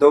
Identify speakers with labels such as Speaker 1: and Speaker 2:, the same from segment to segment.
Speaker 1: 2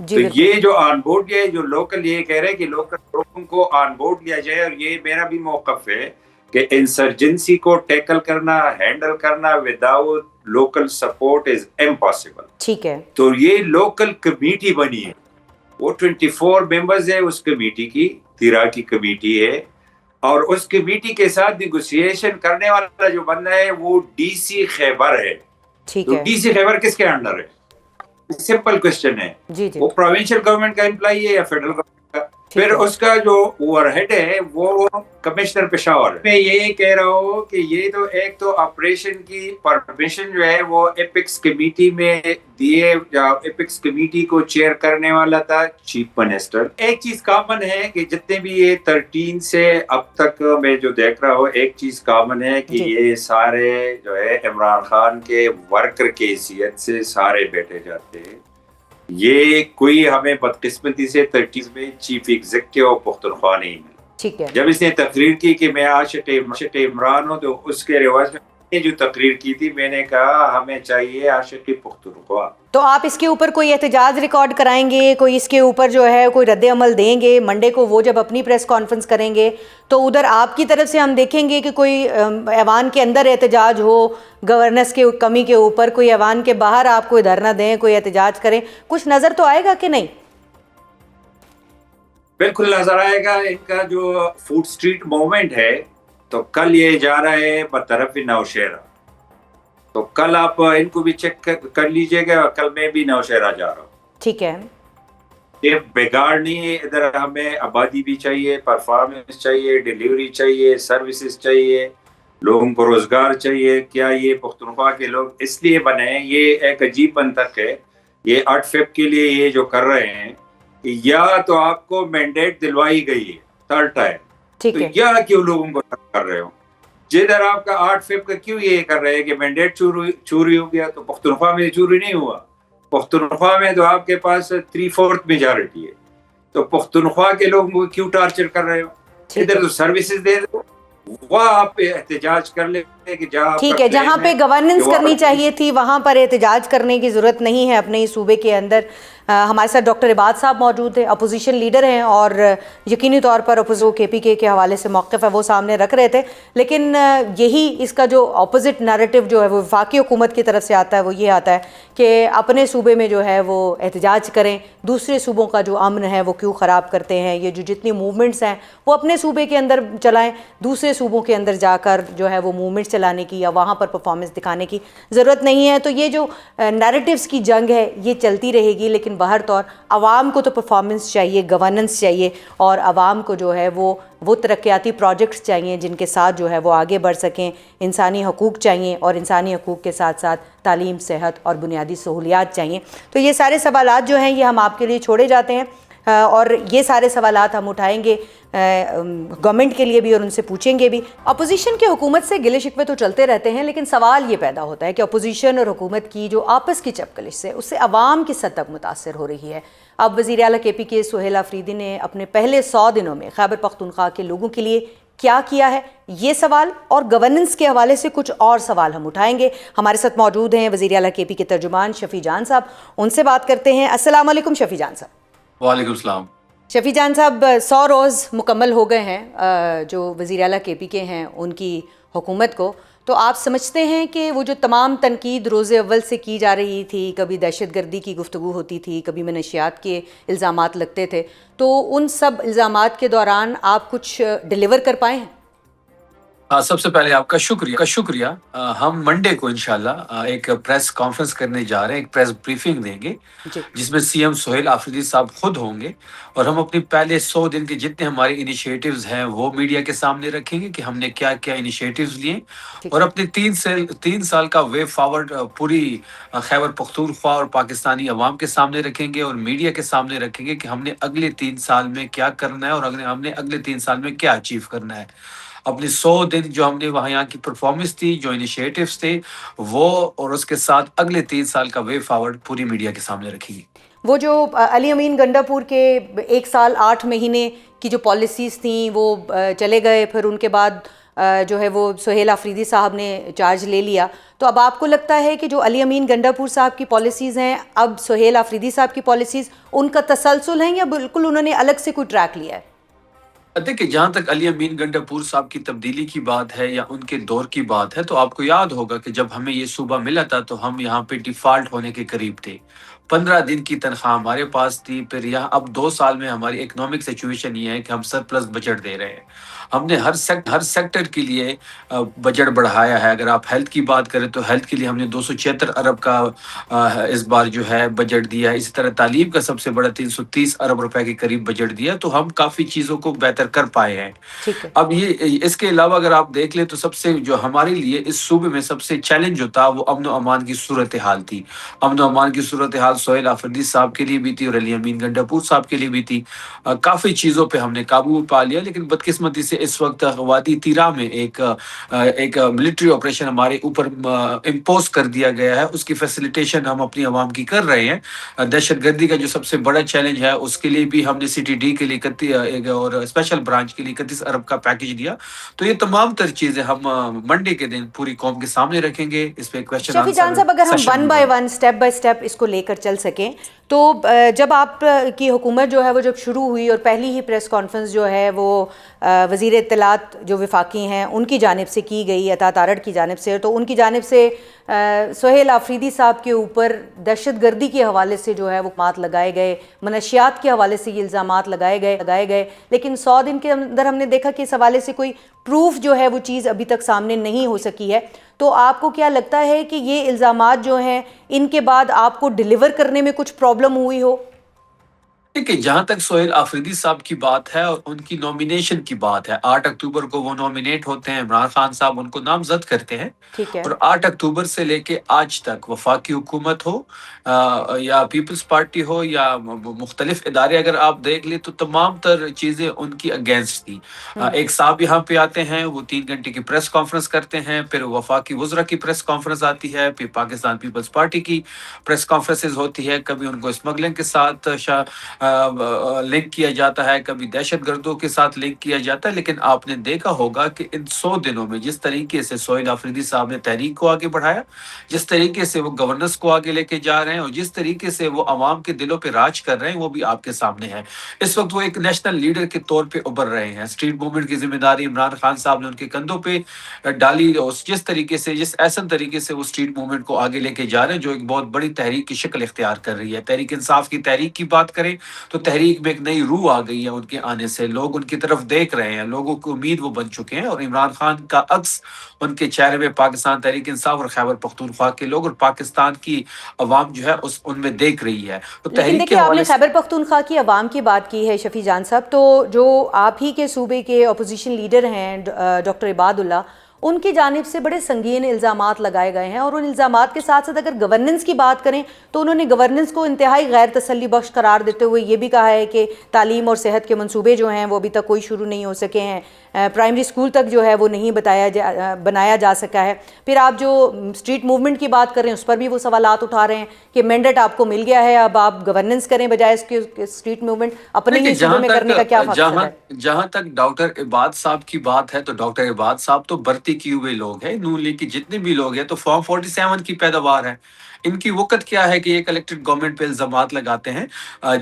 Speaker 1: تو یہ جو آن بورڈ یہ جو لوکل یہ کہہ رہے ہیں کہ لوکل لوگوں کو آن بورڈ لیا جائے، اور یہ میرا بھی موقف ہے کہ انسرجنسی کو ٹیکل کرنا، ہینڈل کرنا without local support is impossible.
Speaker 2: ٹھیک ہے.
Speaker 1: تو یہ لوکل کمیٹی بنی ہے، وہ 24 ممبرز ہے اس کمیٹی کی، تیرا کی کمیٹی ہے، اور اس کمیٹی کے ساتھ نیگوسیشن کرنے والا جو بندہ ہے وہ ڈی سی خیبر ہے. تو ڈی سی خیبر کس کے انڈر ہے؟ سمپل کوشچن ہے. وہ پروونشل گورنمنٹ کا امپلائی ہے یا فیڈرل گورنمنٹ کا؟ پھر اس کا جو اوور ہیڈ ہے وہ کمشنر پشاور. میں یہ کہہ رہا ہوں کہ یہ تو ایک تو آپریشن کی پرمیشن جو ہے وہ ایپکس کمیٹی میں دیے، ایپکس کمیٹی کو چیئر کرنے والا تھا چیف منسٹر. ایک چیز کامن ہے کہ جتنے بھی یہ 13 سے اب تک میں جو دیکھ رہا ہوں، ایک چیز کامن ہے کہ یہ سارے جو ہے عمران خان کے ورکر کی حیثیت سے سارے بیٹھے جاتے ہیں. یہ کوئی ہمیں بدقسمتی سے 30 میں چیف ایگزیکٹو پختونخوا نہیں ملا. ٹھیک ہے. جب اس نے تقریر کی کہ میں عاشق عمران ہوں، تو اس کے رواج میں جو تقریر کی تھی میں نے کہا ہمیں چاہیے عاشق پختونخوا. تو
Speaker 2: آپ اس کے اوپر کوئی احتجاج ریکارڈ کرائیں گے، کوئی اس کے اوپر جو ہے کوئی رد عمل دیں گے؟ منڈے کو وہ جب اپنی پریس کانفرنس کریں گے تو ادھر آپ کی طرف سے ہم دیکھیں گے کہ کوئی ایوان کے اندر احتجاج ہو گورننس کے کمی کے اوپر، کوئی ایوان کے باہر آپ کوئی دھرنا دیں، کوئی احتجاج کریں، کچھ نظر تو آئے گا کہ نہیں؟
Speaker 1: بالکل نظر آئے گا. ان کا جو فوڈ سٹریٹ موومنٹ ہے تو کل یہ جا رہا ہے بطرف نوشہرہ، تو کل آپ ان کو بھی چیک کر لیجئے گا. کل میں بھی نوشہرہ جا رہا ہوں.
Speaker 2: ٹھیک ہے.
Speaker 1: یہ بگاڑ نہیں ہے، ادھر ہمیں آبادی بھی چاہیے، پرفارمنس چاہیے، ڈیلیوری چاہیے، سروسز چاہیے، لوگوں کو روزگار چاہیے. کیا یہ پختونخوا کے لوگ اس لیے بنے ہیں؟ یہ ایک عجیب منطق ہے. یہ 8 فیب کے لیے یہ جو کر رہے ہیں، یا تو آپ کو مینڈیٹ دلوائی گئی ہے تھرڈ ٹائم، تو یا کیوں لوگوں کو کر رہے ہو؟ جدھر آپ کا 8 فیب کا کیوں یہ کر رہے ہیں کہ مینڈیٹ چوری ہو گیا؟ تو پختونخوا میں چوری نہیں ہوا. پختونخوا میں تو آپ کے پاس 3/4 میجارٹی ہے، تو پختونخوا کے لوگوں کو کیوں ٹارچر کر رہے ہو؟ ادھر تو سروسز دے دو، وہاں آپ احتجاج کر لیں کہ
Speaker 2: ٹھیک ہے. جہاں پہ گورننس کرنی چاہیے تھی وہاں پر احتجاج کرنے کی ضرورت نہیں ہے اپنے ہی صوبے کے اندر. ہمارے ساتھ ڈاکٹر عباد صاحب موجود ہیں، اپوزیشن لیڈر ہیں، اور یقینی طور پر اپوزو کے پی کے حوالے سے موقف ہے وہ سامنے رکھ رہے تھے. لیکن یہی اس کا جو اپوزٹ نیریٹو جو ہے وہ وفاقی حکومت کی طرف سے آتا ہے، وہ یہ آتا ہے کہ اپنے صوبے میں جو ہے وہ احتجاج کریں، دوسرے صوبوں کا جو امن ہے وہ کیوں خراب کرتے ہیں. یہ جو جتنی موومنٹس ہیں وہ اپنے صوبے کے اندر چلائیں، دوسرے صوبوں کے اندر جا کر جو ہے وہ موومنٹ چلانے کی یا وہاں پر پرفارمنس دکھانے کی ضرورت نہیں ہے. تو یہ جو نیریٹیوز کی جنگ ہے یہ چلتی رہے گی، لیکن بہر طور عوام کو تو پرفارمنس چاہیے، گورننس چاہیے، اور عوام کو جو ہے وہ ترقیاتی پروجیکٹس چاہیے جن کے ساتھ جو ہے وہ آگے بڑھ سکیں. انسانی حقوق چاہیے، اور انسانی حقوق کے ساتھ ساتھ تعلیم، صحت اور بنیادی سہولیات چاہیے. تو یہ سارے سوالات جو ہیں یہ ہم آپ کے لیے چھوڑے جاتے ہیں، اور یہ سارے سوالات ہم اٹھائیں گے گورنمنٹ کے لیے بھی اور ان سے پوچھیں گے بھی. اپوزیشن کے حکومت سے گلے شکوے تو چلتے رہتے ہیں، لیکن سوال یہ پیدا ہوتا ہے کہ اپوزیشن اور حکومت کی جو آپس کی چپکلش سے اس سے عوام کس حد تک متاثر ہو رہی ہے. اب وزیر اعلیٰ کے پی کے سہیل آفریدی نے اپنے پہلے 100 دنوں میں خیبر پختونخوا کے لوگوں کے لیے کیا کیا ہے، یہ سوال اور گورننس کے حوالے سے کچھ اور سوال ہم اٹھائیں گے. ہمارے ساتھ موجود ہیں وزیر اعلیٰ کے پی کے ترجمان شفیع جان صاحب، ان سے بات کرتے ہیں. السلام علیکم شفیع جان صاحب.
Speaker 3: وعلیکم السلام.
Speaker 2: شفیع جان صاحب، 100 روز مکمل ہو گئے ہیں جو وزیر اعلیٰ کے پی کے ہیں ان کی حکومت کو. تو آپ سمجھتے ہیں کہ وہ جو تمام تنقید روز اول سے کی جا رہی تھی، کبھی دہشت گردی کی گفتگو ہوتی تھی، کبھی منشیات کے الزامات لگتے تھے، تو ان سب الزامات کے دوران آپ کچھ ڈیلیور کر پائے ہیں؟
Speaker 3: سب سے پہلے آپ کا شکریہ. ہم منڈے کو انشاءاللہ ایک پریس کانفرنس کرنے جا رہے ہیں، ایک پریس بریفنگ دیں گے جس میں سی ایم سہیل آفریدی صاحب خود ہوں گے، اور ہم اپنی پہلے 100 دن کے جتنے ہمارے انیشیٹیوز ہیں وہ میڈیا کے سامنے رکھیں گے کہ ہم نے کیا کیا انیشیٹیوز لیے، اور اپنے 3 سال کا وے فارورڈ پوری خیبر پختونخوا اور پاکستانی عوام کے سامنے رکھیں گے، اور میڈیا کے سامنے رکھیں گے کہ ہم نے اگلے 3 سال میں کیا کرنا ہے، اور ہم نے اگلے 3 سال میں کیا اچیو کرنا ہے. اپنے 100 دن جو ہم نے وہاں یہاں کی پرفارمنس تھی، جو انیشیٹیوز تھے وہ، اور اس کے ساتھ اگلے 3 سال کا وے فارورڈ پوری میڈیا کے سامنے رکھیں گے.
Speaker 2: وہ جو علی امین گنڈا پور کے 1 سال 8 مہینے کی جو پالیسیز تھیں وہ چلے گئے، پھر ان کے بعد جو ہے وہ سہیل آفریدی صاحب نے چارج لے لیا، تو اب آپ کو لگتا ہے کہ جو علی امین گنڈاپور صاحب کی پالیسیز ہیں اب سہیل آفریدی صاحب کی پالیسیز ان کا تسلسل ہیں یا بالکل انہوں نے الگ سے کوئی ٹریک لیا ہے؟
Speaker 3: دیکھیں، جہاں تک علی امین گنڈاپور صاحب کی تبدیلی کی بات ہے یا ان کے دور کی بات ہے، تو آپ کو یاد ہوگا کہ جب ہمیں یہ صوبہ ملا تھا تو ہم یہاں پہ ڈیفالٹ ہونے کے قریب تھے. 15 دن کی تنخواہ ہمارے پاس تھی. پھر یہاں اب 2 سال میں ہماری اکنامک سچویشن یہ ہے کہ ہم سرپلس بجٹ دے رہے ہیں. ہم نے ہر سیکٹر کے لیے بجٹ بڑھایا ہے. اگر آپ ہیلتھ کی بات کریں تو ہیلتھ کے لیے ہم نے 276 ارب کا اس بار جو ہے بجٹ دیا ہے. اسی طرح تعلیم کا سب سے بڑا 330 ارب روپے کے قریب بجٹ دیا. تو ہم کافی چیزوں کو بہتر کر پائے ہیں.
Speaker 2: ٹھیک ہے.
Speaker 3: اب یہ اس کے علاوہ اگر آپ دیکھ لیں تو سب سے جو ہمارے لیے اس صوبے میں سب سے چیلنج جو تھا وہ امن و امان کی صورتحال تھی. امن و امان کی صورتحال سہیل آفریدی صاحب کے لیے بھی تھی اور علی امین گنڈاپور صاحب کے لیے بھی تھی. کافی چیزوں پہ ہم نے قابو پا لیا، لیکن بدقسمتی سے اس وقت وادی تیرا میں ایک ملٹری آپریشن ہمارے اوپر امپوز کر دیا گیا ہے. اس کی فیسیلیٹیشن ہم اپنی عوام کی کر رہے ہیں. دہشت گردی کا جو سب سے بڑا چیلنج ہے اس کے لیے بھی ہم نے سی ٹی ڈی کے لیے اور اسپیشل برانچ کے لیے 31 ارب کا پیکج دیا. تو یہ تمام تر چیزیں ہم منڈے کے دن پوری قوم کے سامنے رکھیں گے. اس پہ کویسچن
Speaker 2: شفیع جان صاحب، اگر ہم one by one step by step اس کو لے کر چل سکیں تو جب آپ کی حکومت جو ہے وہ جب شروع ہوئی اور پہلی ہی پریس کانفرنس جو ہے وہ وزیر اطلاعات جو وفاقی ہیں ان کی جانب سے کی گئی، عطا تارڑ کی جانب سے، تو ان کی جانب سے سہیل آفریدی صاحب کے اوپر دہشت گردی کے حوالے سے جو ہے وہ الزامات لگائے گئے، منشیات کے حوالے سے یہ الزامات لگائے گئے، لیکن 100 دن کے اندر ہم نے دیکھا کہ اس حوالے سے کوئی پروف جو ہے وہ چیز ابھی تک سامنے نہیں ہو سکی ہے. تو آپ کو کیا لگتا ہے کہ یہ الزامات جو ہیں ان کے بعد آپ کو ڈیلیور کرنے میں کچھ پرابلم ہوئی ہو؟
Speaker 3: دیکھیں، جہاں تک سہیل آفریدی صاحب کی بات ہے اور ان کی نومینیشن کی بات ہے، 8 اکتوبر کو وہ نومینیٹ ہوتے ہیں، عمران خان صاحب ان کو نامزد کرتے ہیں.
Speaker 2: ٹھیک ہے.
Speaker 3: اور 8 اکتوبر سے لے کے آج تک وفاقی حکومت ہو یا پیپلز پارٹی ہو یا مختلف ادارے اگر آپ دیکھ لیں تو تمام تر چیزیں ان کی اگینسٹ تھی. ایک صاحب یہاں پہ آتے ہیں، وہ 3 گھنٹے کی پریس کانفرنس کرتے ہیں، پھر وفاقی وزراء کی پریس کانفرنس آتی ہے، پھر پاکستان پیپلز پارٹی کی پریس کانفرنسز ہوتی ہے. کبھی ان کو اسمگلنگ کے ساتھ لنک کیا جاتا ہے، کبھی دہشت گردوں کے ساتھ لنک کیا جاتا ہے. لیکن آپ نے دیکھا ہوگا کہ ان 100 دنوں میں جس طریقے سے سہیل آفریدی صاحب نے تحریک کو آگے بڑھایا، جس طریقے سے وہ گورننس کو آگے لے کے جا رہے ہیں اور جس طریقے سے وہ عوام کے دلوں پہ راج کر رہے ہیں، وہ بھی آپ کے سامنے ہے. اس وقت وہ ایک نیشنل لیڈر کے طور پہ ابھر رہے ہیں. اسٹریٹ موومنٹ کی ذمہ داری عمران خان صاحب نے ان کے کندھوں پہ ڈالی. جس طریقے سے جس ایسن طریقے سے وہ اسٹریٹ موومنٹ کو آگے لے کے جا رہے ہیں جو ایک بہت بڑی تحریک کی شکل اختیار کر رہی ہے. تحریک انصاف کی تحریک کی بات کریں تو تحریک میں ایک نئی روح آ گئی ہے ان کے آنے سے. لوگ ان کی طرف دیکھ رہے ہیں، لوگوں کی امید وہ بن چکے ہیں. اور عمران خان کا عکس ان کے چہرے میں پاکستان تحریک انصاف اور خیبر پختونخوا کے لوگ اور پاکستان کی عوام جو ہے ان میں دیکھ رہی ہے. تو
Speaker 2: لیکن دیکھیں، آپ نے خیبر پختونخوا کی عوام کی بات کی ہے شفیع جان صاحب، تو جو آپ ہی کے صوبے کے اپوزیشن لیڈر ہیں ڈاکٹر عباد اللہ، ان کی جانب سے بڑے سنگین الزامات لگائے گئے ہیں. اور ان الزامات کے ساتھ ساتھ اگر گورننس کی بات کریں تو انہوں نے گورننس کو انتہائی غیر تسلی بخش قرار دیتے ہوئے یہ بھی کہا ہے کہ تعلیم اور صحت کے منصوبے جو ہیں وہ ابھی تک کوئی شروع نہیں ہو سکے ہیں، پرائمری اسکول تک جو ہے وہ نہیں بنایا جا سکا ہے. پھر آپ جو اسٹریٹ موومنٹ کی بات کر رہے ہیں اس پر بھی وہ سوالات اٹھا رہے ہیں کہ مینڈیٹ آپ کو مل گیا ہے، اب آپ گورننس کریں بجائے اس کے اسٹریٹ موومنٹ اپنے ہی صوبے میں کرنے کا کیا مقصد ہے؟
Speaker 3: جہاں تک ڈاکٹر عباد صاحب کی بات ہے تو ڈاکٹر عباد صاحب تو بھرتی کیے ہوئے لوگ ہیں. نون لیگ کے جتنے بھی لوگ ہیں تو فارم 47 کی پیداوار ہے. ان کی وقت کیا ہے کہ ایک الیکٹڈ گورنمنٹ پہ الزامات لگاتے ہیں.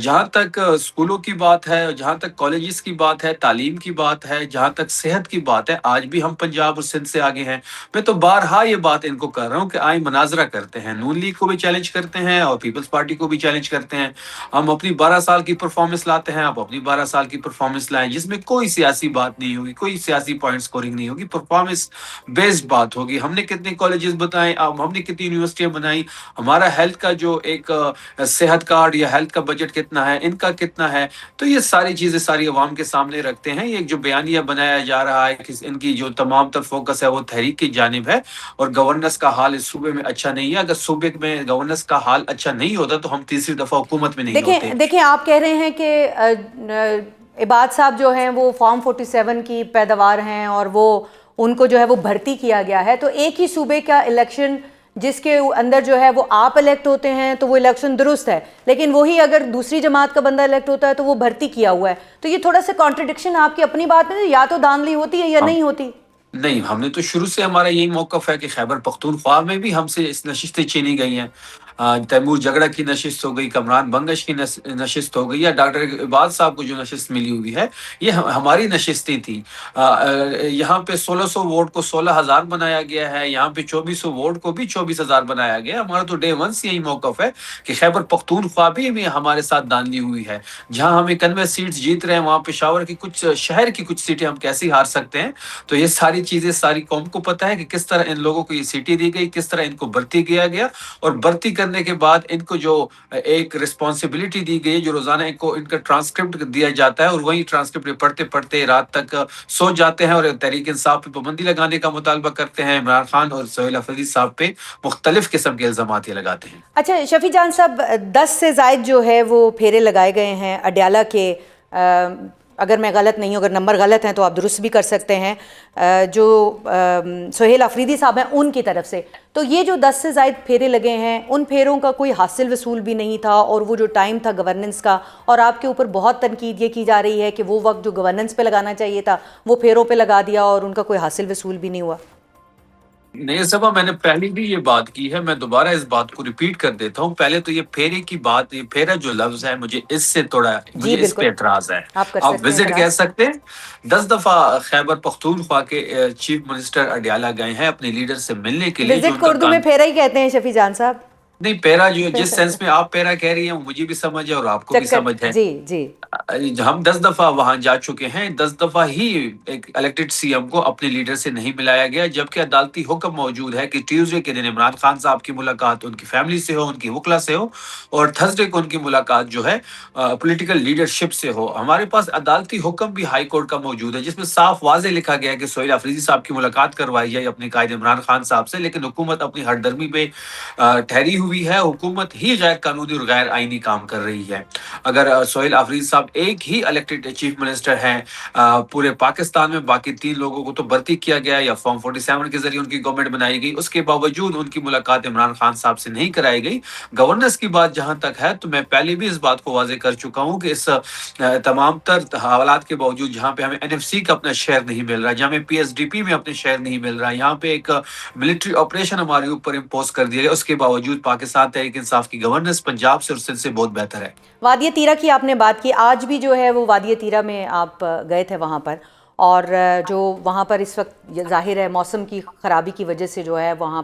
Speaker 3: جہاں تک اسکولوں کی بات ہے، جہاں تک کالجز کی بات ہے، تعلیم کی بات ہے، جہاں تک صحت کی بات ہے، آج بھی ہم پنجاب اور سندھ سے آگے ہیں. میں تو بارہا یہ بات ان کو کر رہا ہوں کہ آئیں مناظرہ کرتے ہیں. نون لیگ کو بھی چیلنج کرتے ہیں اور پیپلز پارٹی کو بھی چیلنج کرتے ہیں. ہم اپنی 12 سال کی پرفارمنس لاتے ہیں، آپ اپنی 12 سال کی پرفارمنس لائیں جس میں کوئی سیاسی بات نہیں ہوگی، کوئی سیاسی پوائنٹ سکورنگ نہیں ہوگی، پرفارمنس بیسڈ بات ہوگی. ہم نے کتنے کالجز بتائیں، ہم نے کتنی یونیورسٹیاں بنائی، ہمارا ہیلتھ کا جو ایک صحت کارڈ یا ہیلتھ کا بجٹ کتنا ہے، ان کا کتنا ہے. تو یہ ساری چیزیں ساری عوام کے سامنے رکھتے ہیں. یہ جو بیانیہ بنایا جا رہا ہے کہ ان کی جو تمام تر فوکس ہے وہ تحریک کی جانب ہے اور گورننس کا حال اس صوبے میں اچھا نہیں ہے. اگر صوبے میں گورننس کا حال اچھا نہیں ہوتا تو ہم تیسری دفعہ حکومت میں نہیں ہوتے.
Speaker 2: دیکھیں آپ کہہ رہے ہیں کہ عباد صاحب جو ہیں وہ فارم 47 کی پیداوار ہیں اور وہ ان کو جو ہے وہ بھرتی کیا گیا ہے. تو ایک ہی صوبے کا الیکشن جس کے اندر جو ہے وہ آپ الیکٹ ہوتے ہیں تو وہ الیکشن درست ہے، لیکن وہی اگر دوسری جماعت کا بندہ الیکٹ ہوتا ہے تو وہ بھرتی کیا ہوا ہے. تو یہ تھوڑا سا کانٹرڈکشن آپ کی اپنی بات میں یا تو دھاندلی ہوتی ہے یا نہیں ہوتی.
Speaker 3: نہیں، ہم نے تو شروع سے ہمارا یہی موقف ہے کہ خیبر پختونخوا میں بھی ہم سے اس نشستیں چھینی گئی ہیں. تیمور جگڑا کی نشست ہو گئی، کمران بنگش کی نشست ہو گئی، یا ڈاکٹر اقبال صاحب کو جو نشست ملی ہوئی ہے یہ ہماری نشستیں تھیں. یہاں پہ 1600 ووٹ کو 16,000 بنایا گیا ہے، یہاں پہ 2400 ووٹ کو بھی 24,000 بنایا گیا. ہمارا تو ڈے ون سے یہی موقف ہے کہ خیبر پختونخوا بھی ہمارے ساتھ داندلی ہوئی ہے. جہاں ہم 91 سیٹس جیت رہے ہیں وہاں پشاور کی کچھ شہر کی کچھ سیٹیں ہم کیسے ہار سکتے ہیں. تو یہ ساری چیزیں ساری قوم کو پتہ ہے کہ کس طرح ان لوگوں کو یہ سیٹیں دی گئی، کس طرح ان کو بھرتی کیا گیا، اور بھرتی کرنے کے بعد ان کو جو ایک رسپانسبلٹی دی گئی، جو روزانہ ان کا ٹرانسکرپٹ دیا جاتا ہے، اور وہی ٹرانسکرپٹ پڑھتے پڑھتے رات تک سو جاتے ہیں اور تحریک انصاف پہ پابندی لگانے کا مطالبہ کرتے ہیں. عمران خان اور سہیل افریدی صاحب پہ مختلف قسم کے الزامات یہ لگاتے ہیں.
Speaker 2: اچھا شفیع جان صاحب، 10 سے زائد جو ہے وہ پھیرے لگائے گئے ہیں اڈیالہ کے، اگر میں غلط نہیں ہوں، اگر نمبر غلط ہیں تو آپ درست بھی کر سکتے ہیں، جو سہیل افریدی صاحب ہیں ان کی طرف سے. تو یہ جو 10 سے زائد پھیرے لگے ہیں، ان پھیروں کا کوئی حاصل وصول بھی نہیں تھا، اور وہ جو ٹائم تھا گورننس کا، اور آپ کے اوپر بہت تنقید یہ کی جا رہی ہے کہ وہ وقت جو گورننس پہ لگانا چاہیے تھا وہ پھیروں پہ لگا دیا اور ان کا کوئی حاصل وصول بھی نہیں ہوا.
Speaker 3: نہیں صبح میں نے پہلے بھی یہ بات کی ہے، میں دوبارہ اس بات کو ریپیٹ کر دیتا ہوں. پہلے تو یہ پھیرے کی بات، یہ پھیرا جو لفظ ہے مجھے اس سے
Speaker 2: جی
Speaker 3: مجھے اس پہ
Speaker 2: بالکل،
Speaker 3: اعتراض ہے.
Speaker 2: آپ کر
Speaker 3: آپ
Speaker 2: سکتے ہیں
Speaker 3: وزٹ کہہ
Speaker 2: اعتراض.
Speaker 3: سکتے ہیں. 10 دفعہ خیبر پختونخوا کے چیف منسٹر اڈیالہ گئے ہیں اپنے لیڈر سے ملنے کے لیے، جو
Speaker 2: وزٹ
Speaker 3: ان
Speaker 2: کو
Speaker 3: کا
Speaker 2: اردو میں پھیرا ہی کہتے ہیں شفیع جان صاحب.
Speaker 3: نہیں، پیرا جو جس سینس میں آپ پیرا کہہ رہی ہیں وہ مجھے بھی سمجھ ہے اور آپ کو بھی
Speaker 2: چکر،
Speaker 3: سمجھ ہے.
Speaker 2: جی جی.
Speaker 3: ہم 10 دفعہ وہاں جا چکے ہیں، 10 دفعہ ہی ایک الیکٹڈ سی ایم کو اپنے لیڈر سے نہیں ملایا گیا، جبکہ عدالتی حکم موجود ہے کہ ٹیوزڈے کے دن عمران خان صاحب کی ملاقات ان کی فیملی سے ہو، ان کی وکلا سے ہو، اور تھرسڈے کو ان کی ملاقات جو ہے پولیٹیکل لیڈرشپ سے ہو. ہمارے پاس عدالتی حکم بھی ہائی کورٹ کا موجود ہے جس میں صاف واضح لکھا گیا ہے کہ سہیل افریدی صاحب کی ملاقات کروائی جائے اپنے قائد عمران خان صاحب سے، لیکن حکومت اپنی ہٹ درمی پہ ٹھہری ہوئی ہے. حکومت ہی غیر قانونی اور غیر آئینی کام کر رہی ہے. اگر سہیل افریدی صاحب ایک ہی الیکٹڈ چیف منسٹر ہیں پورے پاکستان میں، باقی 3 لوگوں کو تو بھرتی کیا گیا یا فارم 47 کے ذریعے ان کی گورنمنٹ بنائی گئی، اس کے باوجود ان کی ملاقات عمران خان صاحب سے نہیں کرائی گئی. گورننس کی بات جہاں تک ہے تو میں پہلے بھی اس بات کو واضح کر چکا ہوں کہ اس تمام تر حوالات کے باوجود جہاں پہ ہمیں NFC کا اپنا شیئر نہیں مل رہا، جہاں ہمیں PSDP میں اپنے شیئر نہیں مل رہا، یہاں پہ ایک ملٹری آپریشن ہمارے اوپر امپوز کر دیا گیا، اس کے باوجود پاکستان تحریک انصاف کی گورننس پنجاب سے اور سندھ سے بہت بہتر ہے.
Speaker 2: وادی تیرہ کی آپ نے بات کی، آج بھی جو ہے وہ وادی تیرہ میں آپ گئے تھے وہاں پر، اور جو وہاں پر اس وقت ظاہر ہے موسم کی خرابی کی وجہ سے جو ہے وہاں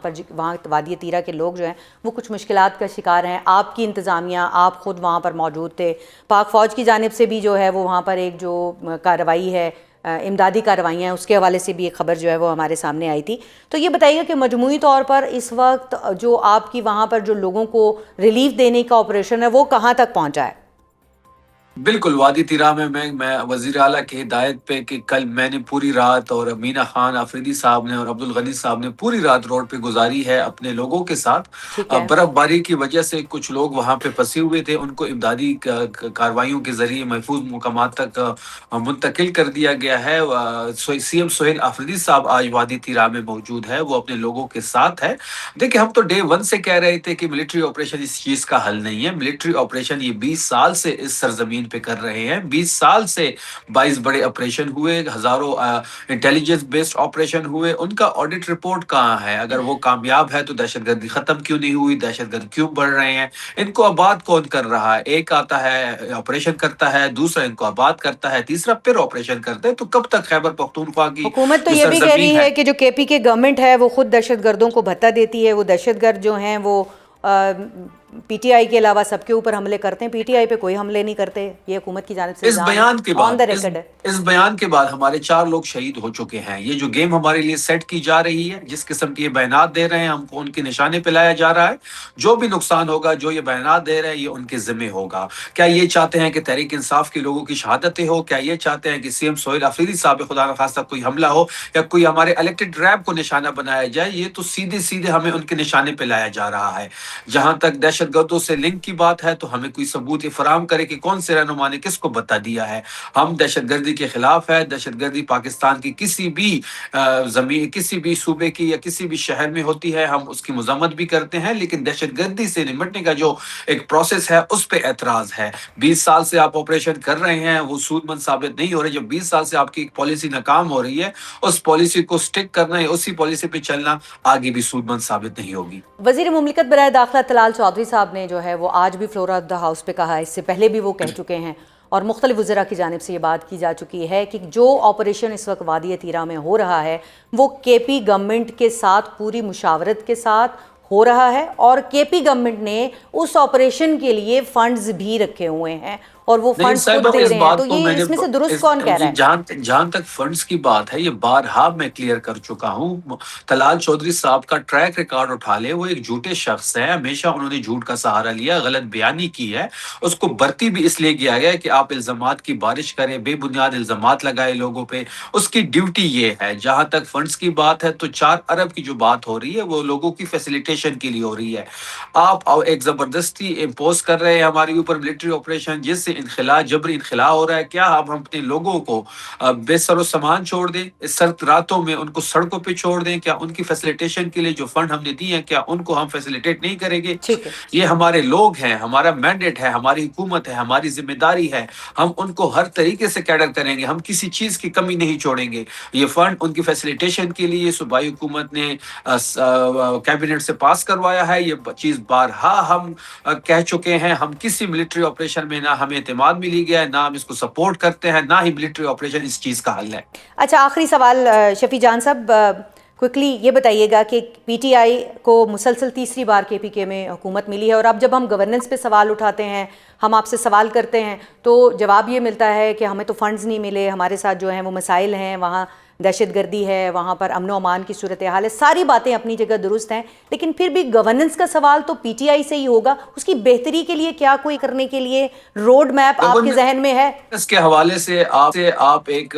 Speaker 2: وادی تیرہ کے لوگ جو ہیں وہ کچھ مشکلات کا شکار ہیں. آپ کی انتظامیہ، آپ خود وہاں پر موجود تھے، پاک فوج کی جانب سے بھی جو ہے وہ وہاں پر ایک جو کارروائی ہے، امدادی کارروائیاں، اس کے حوالے سے بھی ایک خبر جو ہے وہ ہمارے سامنے آئی تھی. تو یہ بتائیے کہ مجموعی طور پر اس وقت جو آپ کی وہاں پر جو لوگوں کو ریلیف دینے کا آپریشن ہے وہ کہاں تک پہنچا ہے؟
Speaker 3: بالکل، وادی تیرہ میں وزیر اعلیٰ کی ہدایت پہ کہ کل میں نے پوری رات، اور مینا خان افریدی صاحب نے اور عبدالغنی صاحب نے پوری رات روڈ پہ گزاری ہے اپنے لوگوں کے ساتھ.
Speaker 2: ٹھیک ہے.
Speaker 3: برف باری کی وجہ سے کچھ لوگ وہاں پہ پھنسے ہوئے تھے، ان کو امدادی کارروائیوں کے ذریعے محفوظ مقامات تک منتقل کر دیا گیا ہے. CM سہیل افریدی صاحب آج وادی تیرہ میں موجود ہے، وہ اپنے لوگوں کے ساتھ ہے. دیکھیں، ہم تو ڈے ون سے کہہ رہے تھے کہ ملٹری آپریشن اس چیز کا حل نہیں ہے. ملٹری آپریشن یہ 20 سال سے اس سرزمین پہ کر رہے ہیں. 20 سال سے 22 بڑے آپریشن ہوئے، ہزاروں انٹیلیجنس بیسڈ آپریشن ہوئے. ان کا آڈٹ رپورٹ کہاں ہے؟ اگر وہ کامیاب ہے تو دہشت گردی ختم کیوں نہیں ہوئی؟ دہشت گرد کیوں بڑھ رہے ہیں؟ ان کو آباد کون کر رہا ہے؟ ایک آتا ہے آپریشن کرتا ہے، دوسرا ان کو آباد کرتا ہے، تیسرا پھر آپریشن کرتا ہے. تو کب تک خیبر پختونخوا کی
Speaker 2: حکومت تو
Speaker 3: جو
Speaker 2: یہ بھی کہہ
Speaker 3: سرزمین
Speaker 2: رہی ہے کہ جو KP کے گورنمنٹ ہے وہ خود دہشت گردوں کو بھتہ دیتی ہے، وہ دہشت گرد جو ہیں وہ PTI کے علاوہ سب کے اوپر حملے کرتے ہیں، PTI پہ کوئی حملے نہیں کرتے. یہ حکومت کی جانب سے
Speaker 3: اس بیان کے
Speaker 2: آن دا
Speaker 3: بعد
Speaker 2: ریکارڈ ہے.
Speaker 3: اس بیان کے بعد ہمارے 4 لوگ شہید ہو چکے ہیں. یہ جو گیم ہمارے لیے سیٹ کی جا رہی ہے، جس قسم کے یہ بیانات دے رہے ہیں، ہم کو ان کے نشانے پہ لایا جا رہا ہے. جو بھی نقصان ہوگا، جو یہ بیانات دے رہے ہیں، یہ ان کے ذمہ ہوگا. کیا یہ چاہتے ہیں کہ تحریک انصاف کے لوگوں کی شہادتیں ہو؟ کیا یہ چاہتے ہیں کہ CM سہیل افریدی صاحب خدا نخواستہ کوئی حملہ ہو یا کوئی ہمارے الیکٹڈ ریپ کو نشانہ بنایا جائے؟ یہ تو سیدھے ہمیں ان کے نشانے پہ لایا جا رہا ہے. جہاں تک دہشت دہشت گردوں سے لنک کی بات ہے تو ہمیں کوئی ثبوت فراہم کرے کہ کون سے رہنما نے کس کو بتا دیا ہے. ہم دہشت گردی کے خلاف ہے. دہشت گردی پاکستان کی کسی بھی زمین، کسی بھی صوبے کی یا کسی بھی شہر میں ہوتی ہے، ہم اس کی مذمت بھی کرتے ہیں، لیکن دہشت گردی سے نمٹنے کا جو ایک پروسیس ہے اس پہ اعتراض ہے. 20 سال سے آپ آپریشن کر رہے ہیں، وہ سود مند ثابت نہیں ہو رہے. جب 20 سال سے آپ کی ایک پالیسی ناکام ہو رہی ہے، اس پالیسی کو سٹک کرنا ہے، اسی پالیسی پہ چلنا آگے بھی سود مند ثابت نہیں ہوگی.
Speaker 2: وزیر مملکت برائے داخلہ طلال چودھری صاحب نے جو ہے وہ آج بھی فلور آف دا ہاؤس پہ کہا ہے، اس سے پہلے بھی وہ کہہ چکے ہیں اور مختلف وزراء کی جانب سے یہ بات کی جا چکی ہے کہ جو آپریشن اس وقت وادی تیرہ میں ہو رہا ہے وہ کے پی گورنمنٹ کے ساتھ پوری مشاورت کے ساتھ ہو رہا ہے، اور کے پی گورنمنٹ نے اس آپریشن کے لیے فنڈز بھی رکھے ہوئے ہیں اور وہ فنڈز خود دے رہے ہیں. تو یہ اس میں سے درست کون کہہ رہا ہے؟
Speaker 3: جہاں تک فنڈز کی بات ہے، یہ بارہا میں کلیئر کر چکا ہوں. طلال چودھری صاحب کا ٹریک ریکارڈ اٹھا لے، وہ ایک جھوٹے شخص ہیں. ہمیشہ انہوں نے جھوٹ کا سہارا لیا، غلط بیانی کی ہے. اس کو برتی بھی اس لیے کیا گیا کہ آپ الزامات کی بارش کریں، بے بنیاد الزامات لگائے لوگوں پہ. اس کی ڈیوٹی یہ ہے. جہاں تک فنڈز کی بات ہے تو 4 ارب کی جو بات ہو رہی ہے وہ لوگوں کی فیسیلیٹیشن کے لیے ہو رہی ہے. آپ ایک زبردستی امپوز کر رہے ہیں ہمارے اوپر ملٹری آپریشن، جس سے انخلا، جبری انخلا ہو رہا ہے. کیا آپ اپنے لوگوں کو بے سر و سامان چھوڑ دیں، اس سخت راتوں میں ان کو سڑکوں پہ چھوڑ دیں؟ کیا ان کی فیسیلیٹیشن کے لیے جو فنڈ ہم نے دیے ہیں کیا ان کو ہم فیسیلیٹیٹ نہیں کریں گے؟ یہ ہمارے لوگ ہیں، ہمارا مینڈیٹ ہے، ہماری حکومت ہے، ہماری ذمہ داری ہے. ہم ان کو ہر طریقے سے کیڈر کریں گے، ہم کسی چیز کی کمی نہیں چھوڑیں گے. یہ فنڈ ان کی فیسیلیٹیشن کے لیے صوبائی حکومت نے کیبنٹ سے پاس کروایا ہے. یہ چیز بارہا ہم کہہ چکے ہیں. ہم کسی ملٹری آپریشن میں نہ ہمیں اعتماد ملی گیا ہے، نہ ہم اس کو سپورٹ کرتے ہیں، نہ ہی ملٹری آپریشن اس چیز کا حل ہے.
Speaker 2: اچھا، آخری سوال شفیع جان صاحب، کوئکلی یہ بتائیے گا کہ پی ٹی آئی کو مسلسل تیسری بار کے پی کے میں حکومت ملی ہے، اور اب جب ہم گورننس پہ سوال اٹھاتے ہیں، ہم آپ سے سوال کرتے ہیں تو جواب یہ ملتا ہے کہ ہمیں تو فنڈز نہیں ملے، ہمارے ساتھ جو ہیں وہ مسائل ہیں، وہاں دہشت گردی ہے، وہاں پر امن و امان کی صورتحال ہے. ساری باتیں اپنی جگہ درست ہیں، لیکن پھر بھی گورننس کا سوال تو پی ٹی آئی سے ہی ہوگا. اس کی بہتری کے لیے کیا کوئی کرنے کے لیے روڈ میپ آپ کے ذہن میں ہے؟
Speaker 3: اس کے حوالے سے آپ ایک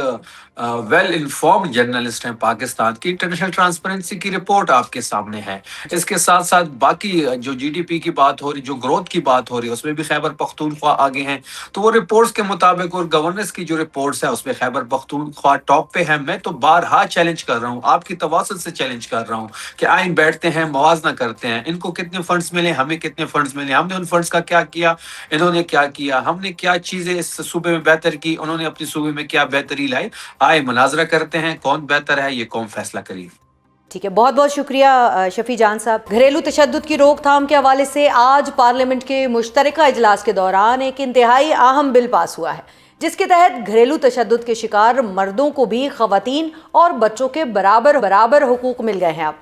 Speaker 3: ویل انفارمڈ جرنلسٹ ہیں پاکستان کی. انٹرنیشنل ٹرانسپیرنسی کی رپورٹ آپ کے سامنے ہے. اس کے ساتھ ساتھ باقی جو جی ڈی پی کی بات ہو رہی، جو گروتھ کی بات ہو رہی ہے، اس میں بھی خیبر پختونخوا آگے ہیں. تو وہ رپورٹس کے مطابق اور گورننس کی جو رپورٹس ہے اس میں خیبر پختونخوا ٹاپ پہ ہے. میں تو بارہا چیلنج کر رہا ہوں، آپ کی تواصل سے چیلنج کر رہا ہوں کہ آئیں بیٹھتے ہیں، موازنہ کرتے ہیں. ان کو کتنے فنڈز ملے، ہمیں کتنے فنڈز ملے، ہم نے ان فنڈز کا کیا کیا، انہوں نے کیا کیا، ہم نے کیا چیزیں اس صوبے میں بہتر کی، انہوں نے اپنے صوبے میں کیا بہتری لائی. آئے مناظرہ کرتے ہیں، کون بہتر ہے یہ قوم فیصلہ کرے.
Speaker 2: ٹھیک ہے، بہت بہت شکریہ شفیع جان صاحب. گھریلو تشدد کی روک تھام کے حوالے سے آج پارلیمنٹ کے مشترکہ اجلاس کے دوران ایک انتہائی اہم بل پاس ہوا ہے، جس کے تحت گھریلو تشدد کے شکار مردوں کو بھی خواتین اور بچوں کے برابر حقوق مل گئے ہیں. اب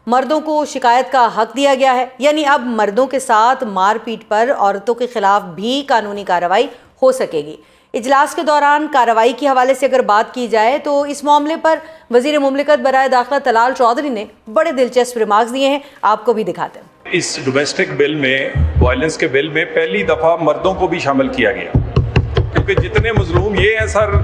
Speaker 2: مردوں کو شکایت کا حق دیا گیا ہے، یعنی اب مردوں کے ساتھ مار پیٹ پر عورتوں کے خلاف بھی قانونی کارروائی ہو سکے گی. اجلاس کے دوران کارروائی کے حوالے سے اگر بات کی جائے تو اس معاملے پر وزیر مملکت برائے داخلہ طلال چودھری نے بڑے دلچسپ ریمارکس دیے ہیں، آپ کو بھی دکھاتے ہیں.
Speaker 4: اس ڈومیسٹک بل میں، وائلنس کے بل میں پہلی دفعہ مردوں کو بھی شامل کیا گیا، کیونکہ جتنے مظلوم یہ ہیں سر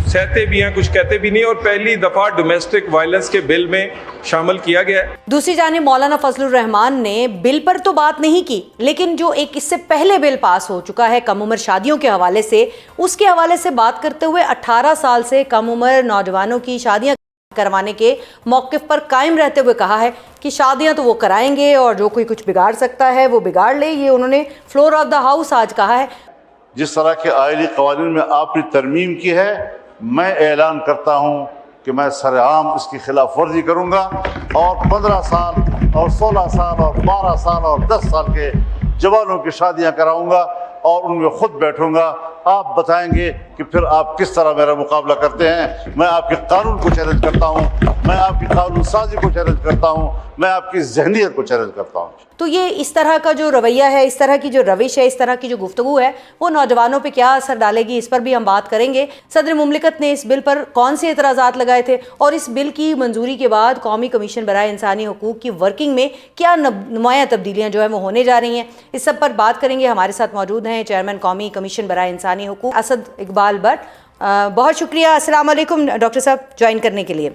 Speaker 4: سہتے بھی ہیں، کچھ کہتے بھی نہیں، اور پہلی دفعہ ڈومیسٹک وائلنس کے بل میں شامل کیا گیا ہے.
Speaker 2: دوسری جانب مولانا فضل الرحمان نے بل پر تو بات نہیں کی، لیکن جو ایک اس سے پہلے بل پاس ہو چکا ہے کم عمر شادیوں کے حوالے سے، اس کے حوالے سے بات کرتے ہوئے 18 سال سے کم عمر نوجوانوں کی شادیاں کروانے کے موقف پر قائم رہتے ہوئے کہا ہے کہ شادیاں تو وہ کرائیں گے اور جو کوئی کچھ بگاڑ سکتا ہے وہ بگاڑ لے. یہ انہوں نے فلور آف دا ہاؤس آج کہا ہے.
Speaker 5: جس طرح کے آئلی قوانین میں آپ نے ترمیم کی ہے، میں اعلان کرتا ہوں کہ میں سر عام اس کی خلاف ورزی کروں گا، اور 15 سال اور 16 سال اور 12 سال اور 10 سال کے جوانوں کی شادیاں کراؤں گا اور ان میں خود بیٹھوں گا. آپ بتائیں گے کہ پھر آپ کس طرح میرا مقابلہ کرتے ہیں. میں آپ کے قانون کو چیلنج کرتا ہوں، میں آپ کی قانون سازی کو چیلنج کرتا ہوں، میں آپ کی ذہنیت کو چیلنج کرتا ہوں.
Speaker 2: تو یہ اس طرح کا جو رویہ ہے، اس طرح کی جو روش ہے، اس طرح کی جو گفتگو ہے، وہ نوجوانوں پہ کیا اثر ڈالے گی، اس پر بھی ہم بات کریں گے. صدر مملکت نے اس بل پر کون سے اعتراضات لگائے تھے، اور اس بل کی منظوری کے بعد قومی کمیشن برائے انسانی حقوق کی ورکنگ میں کیا نمایاں تبدیلیاں جو ہیں وہ ہونے جا رہی ہیں، اس سب پر بات کریں گے. ہمارے ساتھ موجود ہیں چیئرمین قومی کمیشن برائے انسانی حقوق اسد اقبال بٹ. بہت شکریہ. السلام علیکم ڈاکٹر صاحب، جوائن کرنے کے لیے.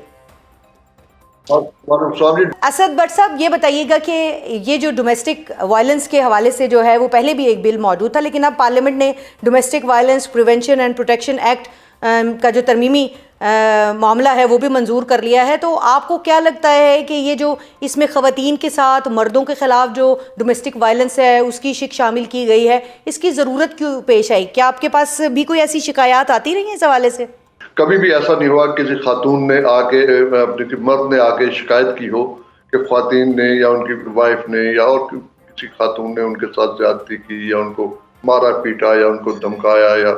Speaker 2: اسد بٹ صاحب یہ بتائیے گا کہ یہ جو ڈومیسٹک وائلنس کے حوالے سے جو ہے وہ پہلے بھی ایک بل موجود تھا، لیکن اب پارلیمنٹ نے domestic violence prevention and protection act کا جو ترمیمی معاملہ ہے وہ بھی منظور کر لیا ہے، تو آپ کو کیا لگتا ہے کہ یہ جو اس میں خواتین کے ساتھ مردوں کے خلاف جو ڈومیسٹک وائلنس ہے اس کی شق شامل کی گئی ہے، اس کی ضرورت کیوں پیش آئی؟ کیا آپ کے پاس بھی کوئی ایسی شکایات آتی رہی ہیں اس حوالے سے؟
Speaker 6: کبھی بھی ایسا نہیں ہوا کسی خاتون نے آ کے اپنے مرد نے آ کے شکایت کی ہو کہ خواتین نے یا ان کی وائف نے یا اور کسی خاتون نے ان کے ساتھ زیادتی کی یا ان کو مارا پیٹا یا ان کو دھمکایا یا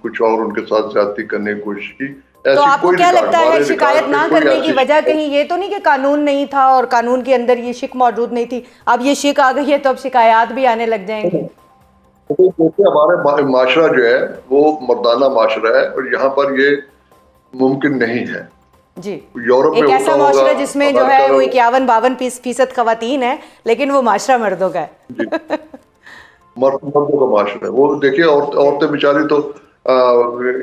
Speaker 6: کچھ اور ان کے ساتھ زیادتی کرنے کی کوشش کی۔
Speaker 2: تو آپ کو کیا لگتا ہے شکایت نہ کرنے کی وجہ کہیں یہ تو نہیں کہ قانون نہیں تھا اور قانون کے اندر یہ شک موجود نہیں تھی، اب یہ شک آ گئی ہے تو اب شکایات بھی آنے لگ جائیں گے؟
Speaker 6: ہمارے معاشرہ جو ہے وہ مردانہ معاشرہ ہے اور یہاں پر یہ ممکن نہیں ہے۔
Speaker 2: جی،
Speaker 6: یورپ میں
Speaker 2: ایک ایسا معاشرہ جس میں جو ہے وہ 51-52% خواتین ہیں لیکن وہ معاشرہ مردوں کا ہے۔
Speaker 6: مردوں کا معاشرہ ہے وہ، دیکھیے عورتیں بیچاری تو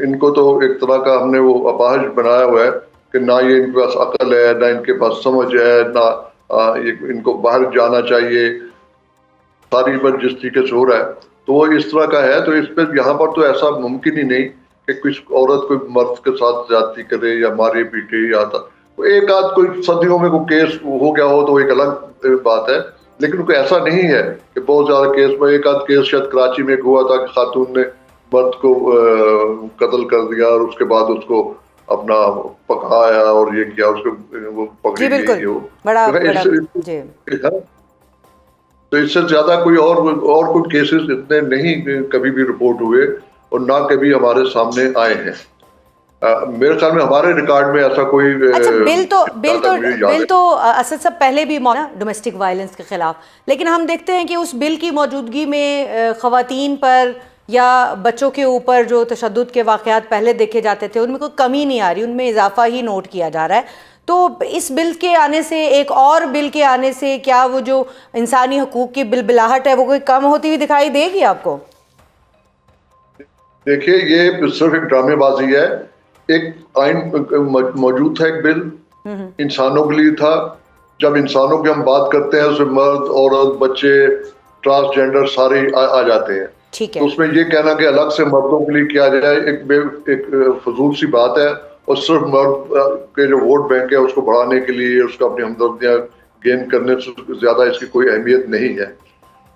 Speaker 6: ان کو تو ایک طرح کا ہم نے وہ اپاہج بنایا ہوا ہے کہ نہ یہ ان کے پاس عقل ہے، نہ ان کے پاس سمجھ ہے، نہ ان کو باہر جانا چاہیے، ساری پر جس طریقے سے ہو رہا ہے تو وہ اس طرح کا ہے۔ تو اس پہ یہاں پر تو ایسا ممکن ہی نہیں کہ کچھ عورت کوئی مرد کے ساتھ زیادتی کرے یا مارے پیٹے یا ایک آدھ کوئی صدیوں میں کوئی کیس ہو گیا ہو تو ایک الگ بات ہے، لیکن کوئی ایسا نہیں ہے کہ بہت زیادہ کیس میں ایک آدھ کیس شاید کراچی میں ہوا تھا کہ خاتون نے مرد کو قتل کر دیا اور اس کے بعد اس کو اپنا پکایا اور یہ کیا، اس کو وہ پکڑی گئی ہو۔ تو اس سے زیادہ کوئی اور کوئی کیسز اتنے نہیں کبھی بھی رپورٹ ہوئے اور نہ کبھی ہمارے سامنے آئے ہیں۔ میرے خیال میں ہمارے ریکارڈ میں ایسا کوئی
Speaker 2: بل تو اسد صاحب پہلے بھی ڈومیسٹک وائلنس کے خلاف، لیکن ہم دیکھتے ہیں کہ اس بل کی موجودگی میں خواتین پر یا بچوں کے اوپر جو تشدد کے واقعات پہلے دیکھے جاتے تھے ان میں کوئی کمی نہیں آ رہی، ان میں اضافہ ہی نوٹ کیا جا رہا ہے۔ تو اس بل کے آنے سے، ایک اور بل کے آنے سے، کیا وہ جو انسانی حقوق کی بلبلاہٹ ہے وہ کوئی کم ہوتی ہوئی دکھائی دے گی آپ کو؟
Speaker 6: دیکھیے یہ صرف ایک ڈرامے بازی ہے۔ ایک آئین موجود تھا، ایک بل انسانوں کے لیے تھا۔ جب انسانوں کی ہم بات کرتے ہیں اس میں مرد، عورت، بچے، ٹرانسجینڈر سارے آ جاتے ہیں۔ تو اس میں یہ کہنا کہ الگ سے مردوں کے لیے کیا جائے ایک فضول سی بات ہے، اور صرف مرد کے جو ووٹ بینک ہے اس کو بڑھانے کے لیے، اس کو اپنی ہمدردیاں گین کرنے سے زیادہ اس کی کوئی اہمیت نہیں ہے۔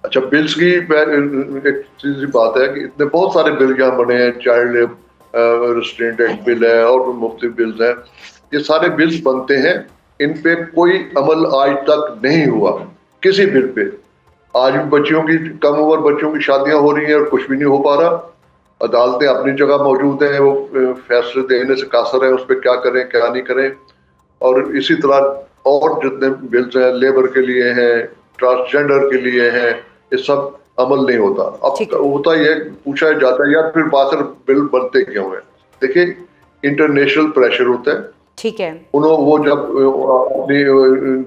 Speaker 6: اچھا، بلز کی ایک چیز بات ہے کہ اتنے بہت سارے بل یہاں بنے ہیں، چائلڈ ریسٹرینٹ ایکٹ بل ہے اور مختلف بلز ہیں۔ یہ سارے بلز بنتے ہیں، ان پہ کوئی عمل آج تک نہیں ہوا کسی بل پہ۔ آج بھی بچیوں کی کم عمر بچوں کی شادیاں ہو رہی ہیں اور کچھ بھی نہیں ہو پا رہا۔ عدالتیں اپنی جگہ موجود ہیں، وہ فیصلے دینے سے قاصر ہیں اس پہ کیا کریں کیا نہیں کریں۔ اور اسی طرح اور جتنے بلز ہیں لیبر کے لیے ہیں، ٹرانسجینڈر کے لیے ہیں، یہ سب عمل نہیں ہوتا۔ اب ہوتا یہ پوچھا جاتا ہے یار پھر آخر بل بنتے کیوں ہیں؟ دیکھیں انٹرنیشنل پریشر ہوتا ہے،
Speaker 2: ٹھیک ہے،
Speaker 6: وہ جب اپنی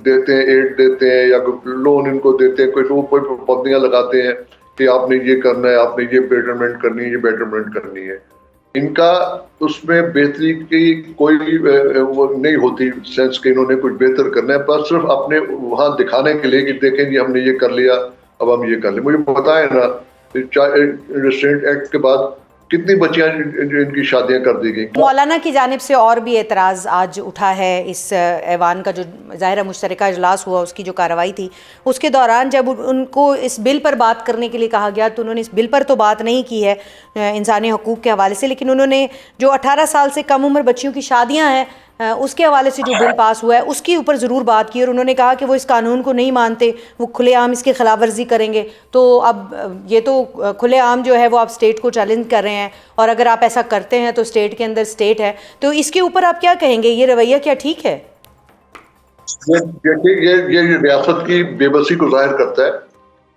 Speaker 6: دیتے ہیں ایڈ دیتے ہیں یا لون ان کو دیتے ہیں، کوئی پابندیاں لگاتے ہیں کہ آپ نے یہ کرنا ہے، آپ نے یہ بیٹرمنٹ کرنی ہے، یہ بیٹرمنٹ کرنی ہے۔ ان کا اس میں بہتری کی کوئی وہ نہیں ہوتی سینس کہ انہوں نے کچھ بہتر کرنا ہے، بس صرف اپنے وہاں دکھانے کے لیے کہ دیکھیں جی ہم نے یہ کر لیا اب ہم یہ کر لیں۔ مجھے بتائیں نا ریسٹرینٹ ایکٹ کے بعد کتنی بچیاں ان کی شادیاں کر دی گئی۔
Speaker 2: مولانا کی جانب سے اور بھی اعتراض آج اٹھا ہے اس ایوان کا جو ظاہرہ مشترکہ اجلاس ہوا، اس کی جو کارروائی تھی اس کے دوران جب ان کو اس بل پر بات کرنے کے لیے کہا گیا تو انہوں نے اس بل پر تو بات نہیں کی ہے انسانی حقوق کے حوالے سے، لیکن انہوں نے جو 18 سال سے کم عمر بچیوں کی شادیاں ہیں اس کے حوالے سے جو بل پاس ہوا ہے اس کے اوپر ضرور بات کی، اور انہوں نے کہا کہ وہ اس قانون کو نہیں مانتے، وہ کھلے عام اس کی خلاف ورزی کریں گے۔ تو اب یہ تو کھلے عام جو ہے وہ آپ اسٹیٹ کو چیلنج کر رہے ہیں، اور اگر آپ ایسا کرتے ہیں تو اسٹیٹ کے اندر اسٹیٹ ہے، تو اس کے اوپر آپ کیا کہیں گے؟ یہ رویہ کیا ٹھیک ہے؟
Speaker 6: یہ ریاست کی بے بسی کو ظاہر کرتا ہے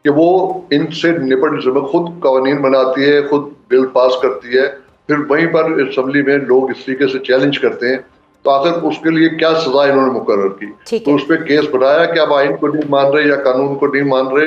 Speaker 6: کہ وہ ان سے نپٹ خود قوانین بناتی ہے، خود بل پاس کرتی ہے، پھر وہیں پر اسمبلی میں لوگ اس طریقے سے چیلنج کرتے ہیں، تو آخر اس کے لیے کیا سزا انہوں نے مقرر کی؟ تو اس پہ کیس بنایا کہ اب آئین کو نہیں مان رہے یا قانون کو نہیں مان رہے،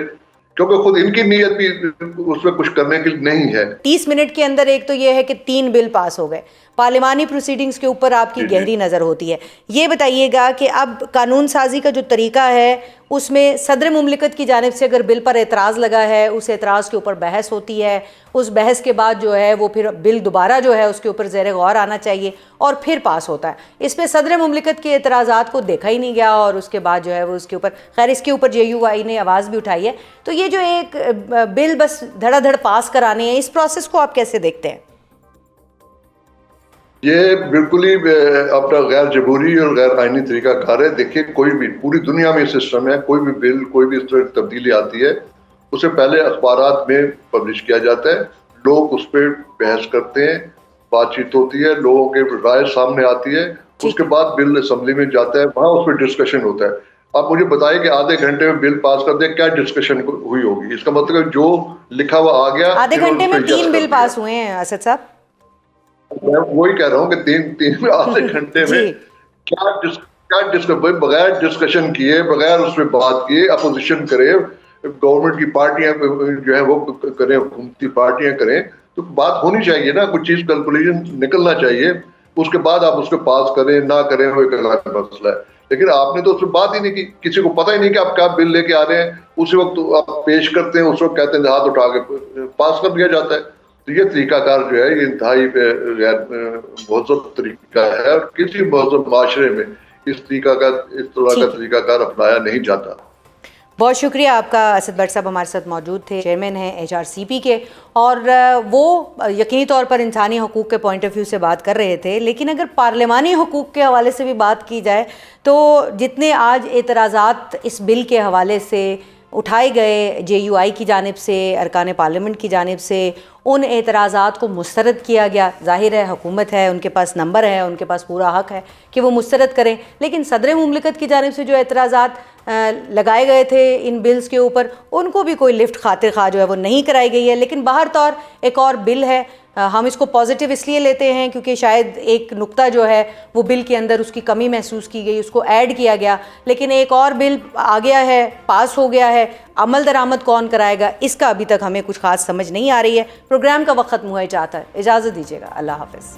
Speaker 6: کیونکہ خود ان کی نیت بھی اس میں کچھ کرنے کے لیے نہیں ہے۔
Speaker 2: 30 منٹ کے اندر ایک تو یہ ہے کہ 3 بل پاس ہو گئے، پارلیمانی پروسیڈنگز کے اوپر آپ کی گہری نظر ہوتی ہے. یہ بتائیے گا کہ اب قانون سازی کا جو طریقہ ہے اس میں صدر مملکت کی جانب سے اگر بل پر اعتراض لگا ہے, اس اعتراض کے اوپر بحث ہوتی ہے, اس بحث کے بعد جو ہے وہ پھر بل دوبارہ جو ہے اس کے اوپر زیر غور آنا چاہیے اور پھر پاس ہوتا ہے. اس میں صدر مملکت کے اعتراضات کو دیکھا ہی نہیں گیا اور اس کے بعد جو ہے وہ اس کے اوپر خیر اس کے اوپر JUI نے آواز بھی اٹھائی ہے. تو یہ جو ایک بل بس دھڑا دھڑ پاس کرانے ہیں, اس پروسیس کو آپ کیسے دیکھتے ہیں؟
Speaker 6: یہ بالکل ہی اپنا غیر جمہوری اور غیر آئینی طریقہ کار ہے. دیکھیے کوئی بھی پوری دنیا میں سسٹم ہے, کوئی بھی بل کوئی بھی اس طرح تبدیلی آتی ہے اسے پہلے اخبارات میں پبلش کیا جاتا ہے, لوگ اس پہ بحث کرتے ہیں, بات چیت ہوتی ہے, لوگوں کے رائے سامنے آتی ہے, اس کے بعد بل اسمبلی میں جاتا ہے, وہاں اس پہ ڈسکشن ہوتا ہے. آپ مجھے بتائیں کہ آدھے گھنٹے میں بل پاس کر دیں, کیا ڈسکشن ہوئی ہوگی؟ اس کا مطلب جو لکھا ہوا آ گیا.
Speaker 2: آدھے گھنٹے میں 3 بل پاس ہوئے ہیں اسد صاحب.
Speaker 6: میں وہی کہہ رہا ہوں کہ تین آدھے گھنٹے میں کیا بغیر ڈسکشن کیے, بغیر اس پہ بات کیے, اپوزیشن کرے, گورنمنٹ کی پارٹیاں جو ہے وہ کریں, حکومتی پارٹیاں کریں, تو بات ہونی چاہیے نا, کچھ چیز کیلکولیشن نکلنا چاہیے. اس کے بعد آپ اس کو پاس کریں نہ کریں وہ ایک الگ مسئلہ ہے. لیکن آپ نے تو اس پہ بات ہی نہیں کی, کسی کو پتہ ہی نہیں کہ آپ کیا بل لے کے آ رہے ہیں. اسی وقت آپ پیش کرتے ہیں, اس وقت کہتے ہیں ہاتھ اٹھا کے پاس کر دیا جاتا ہے. تو یہ طریقہ کار جو ہے یہ انتہائی غیر مہذب طریقہ ہے, اور کسی مہذب معاشرے میں اس طرح کا طریقہ کار اپنایا نہیں جاتا.
Speaker 2: بہت شکریہ آپ کا اسد بٹ صاحب, ہمارے ساتھ موجود تھے, چیئرمین ہیں HRCP کے, اور وہ یقینی طور پر انسانی حقوق کے پوائنٹ آف ویو سے بات کر رہے تھے. لیکن اگر پارلیمانی حقوق کے حوالے سے بھی بات کی جائے تو جتنے آج اعتراضات اس بل کے حوالے سے اٹھائے گئے JUI کی جانب سے, ارکان پارلیمنٹ کی جانب سے, ان اعتراضات کو مسترد کیا گیا. ظاہر ہے حکومت ہے, ان کے پاس نمبر ہے, ان کے پاس پورا حق ہے کہ وہ مسترد کریں. لیکن صدر مملکت کی جانب سے جو اعتراضات لگائے گئے تھے ان بلز کے اوپر, ان کو بھی کوئی لفٹ خاطر خواہ جو ہے وہ نہیں کرائی گئی ہے. لیکن باہر طور ایک اور بل ہے, ہم اس کو پازیٹیو اس لیے لیتے ہیں کیونکہ شاید ایک نقطہ جو ہے وہ بل کے اندر اس کی کمی محسوس کی گئی, اس کو ایڈ کیا گیا. لیکن ایک اور بل آ گیا ہے, پاس ہو گیا ہے, عمل درآمد کون کرائے گا اس کا ابھی تک ہمیں کچھ خاص سمجھ نہیں آ رہی ہے. پروگرام کا وقت ختم ہوا چاہتا ہے, اجازت دیجیے گا, اللہ حافظ.